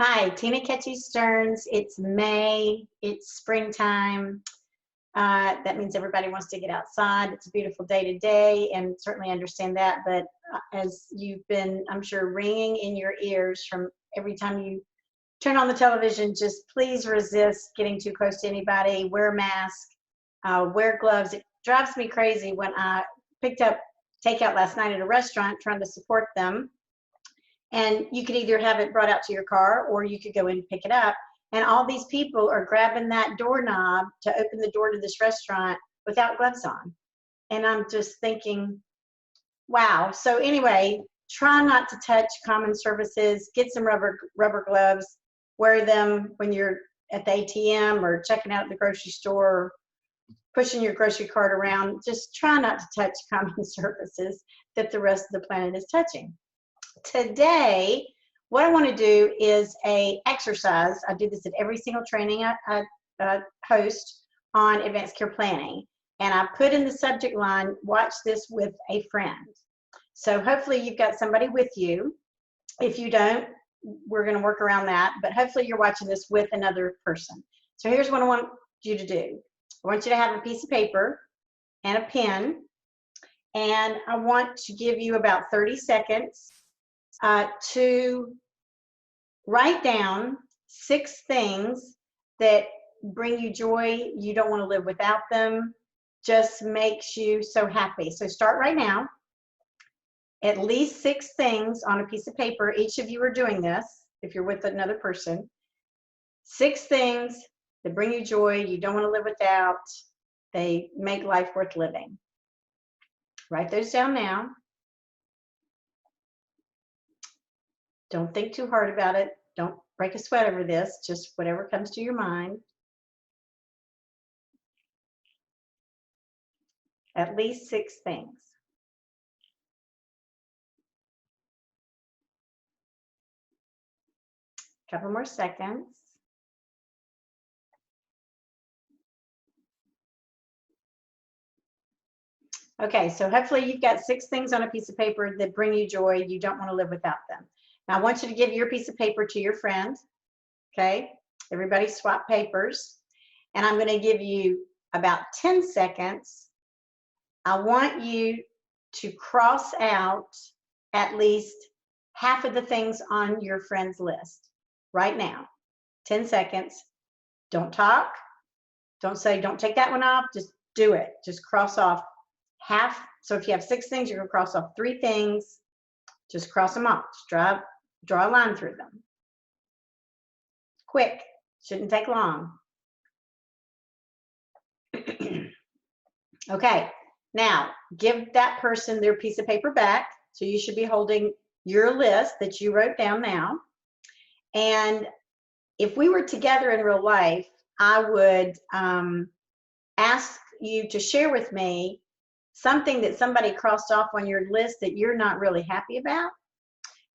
Hi, Tina Ketchie Stearns. It's May. It's springtime. That means everybody wants to get outside. It's a beautiful day today, and certainly understand that. But as you've been, I'm sure, ringing in your ears from every time you turn on the television, just please resist getting too close to anybody. Wear a mask. Wear gloves. It drives me crazy when I picked up takeout last night at a restaurant trying to support them, and you could either have it brought out to your car or you could go in and pick it up. And all these people are grabbing that doorknob to open the door to this restaurant without gloves on. And I'm just thinking, wow. So anyway, try not to touch common surfaces. Get some rubber gloves. Wear them when you're at the ATM or checking out at the grocery store, or pushing your grocery cart around. Just try not to touch common surfaces that the rest of the planet is touching. Today, what I want to do is a exercise. I do this at every single training I host on advanced care planning. And I put in the subject line, watch this with a friend. So hopefully you've got somebody with you. If you don't, we're going to work around that. But hopefully you're watching this with another person. So here's what I want you to do. I want you to have a piece of paper and a pen. And I want to give you about 30 seconds to write down 6 things that bring you joy. You don't want to live without them. Just makes you so happy. So start right now. At least 6 things on a piece of paper. Each of you are doing this if you're with another person. 6 things that bring you joy, you don't want to live without. They make life worth living. Write those down now. Don't think too hard about it. Don't break a sweat over this. Just whatever comes to your mind. At least 6 things. Couple more seconds. Okay, so hopefully you've got 6 things on a piece of paper that bring you joy. You don't want to live without them. Now I want you to give your piece of paper to your friend. Okay, everybody swap papers. And I'm going to give you about 10 seconds. I want you to cross out at least half of the things on your friend's list right now. 10 seconds. Don't talk. Don't say, don't take that one off. Just do it. Just cross off half. So if you have 6 things, you're going to cross off 3 things. Just cross them off. Just draw a line through them. Quick. Shouldn't take long. Okay. Now, give that person their piece of paper back. So you should be holding your list that you wrote down now. And if we were together in real life, I would ask you to share with me something that somebody crossed off on your list that you're not really happy about.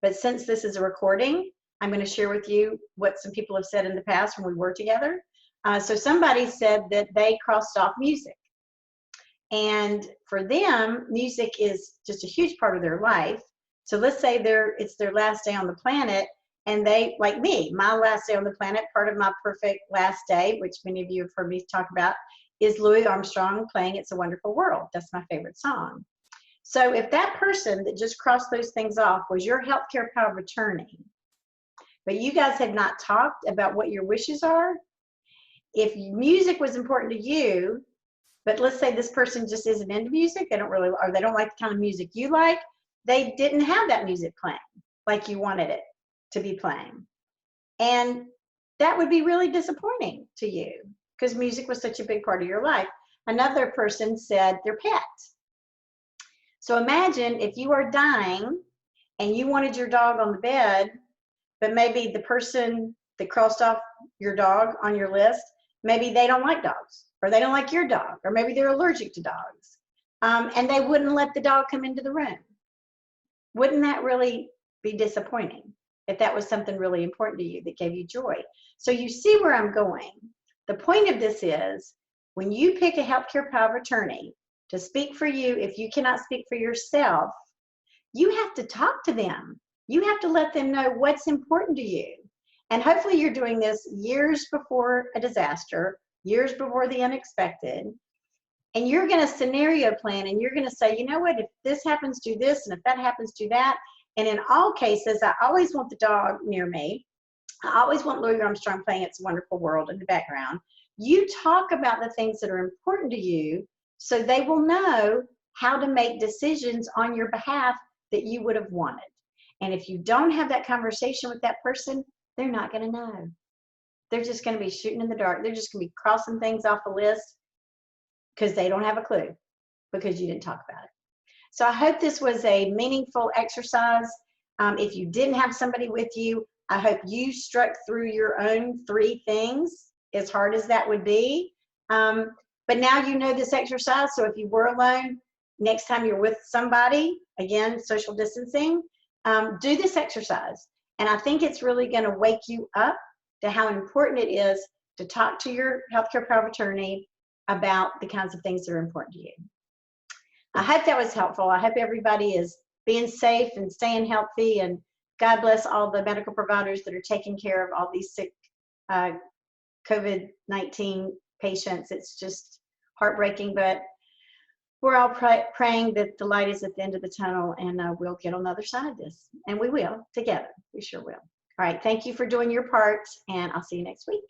But since this is a recording, I'm going to share with you what some people have said in the past when we were together. So somebody said that they crossed off music. And for them, music is just a huge part of their life. So let's say it's their last day on the planet, and they, like me, my last day on the planet, part of my perfect last day, which many of you have heard me talk about, is Louis Armstrong playing It's a Wonderful World. That's my favorite song. So if that person that just crossed those things off was your healthcare power of attorney, but you guys have not talked about what your wishes are, if music was important to you, but let's say this person just isn't into music, they don't really, or they don't like the kind of music you like, they didn't have that music playing like you wanted it to be playing. And that would be really disappointing to you because music was such a big part of your life. Another person said their pet. So imagine if you are dying and you wanted your dog on the bed, but maybe the person that crossed off your dog on your list, maybe they don't like dogs, or they don't like your dog, or maybe they're allergic to dogs, and they wouldn't let the dog come into the room. Wouldn't that really be disappointing if that was something really important to you that gave you joy? So you see where I'm going. The point of this is when you pick a healthcare power of attorney to speak for you, if you cannot speak for yourself, you have to talk to them. You have to let them know what's important to you. And hopefully you're doing this years before a disaster, years before the unexpected. And you're going to scenario plan, and you're going to say, you know what, if this happens, do this, and if that happens, do that. And in all cases, I always want the dog near me. I always want Louis Armstrong playing It's a Wonderful World in the background. You talk about the things that are important to you so they will know how to make decisions on your behalf that you would have wanted. And if you don't have that conversation with that person, they're not going to know. They're just going to be shooting in the dark. They're just going to be crossing things off the list because they don't have a clue because you didn't talk about it. So I hope this was a meaningful exercise. If you didn't have somebody with you, I hope you struck through your own 3 things, as hard as that would be. But now you know this exercise, so if you were alone, next time you're with somebody, again, social distancing, do this exercise. And I think it's really going to wake you up to how important it is to talk to your healthcare power of attorney about the kinds of things that are important to you. I hope that was helpful. I hope everybody is being safe and staying healthy, and God bless all the medical providers that are taking care of all these sick COVID-19 patients. It's just heartbreaking, but we're all praying that the light is at the end of the tunnel, and we'll get on the other side of this. And we will, together. We sure will. All right, thank you for doing your part, and I'll see you next week.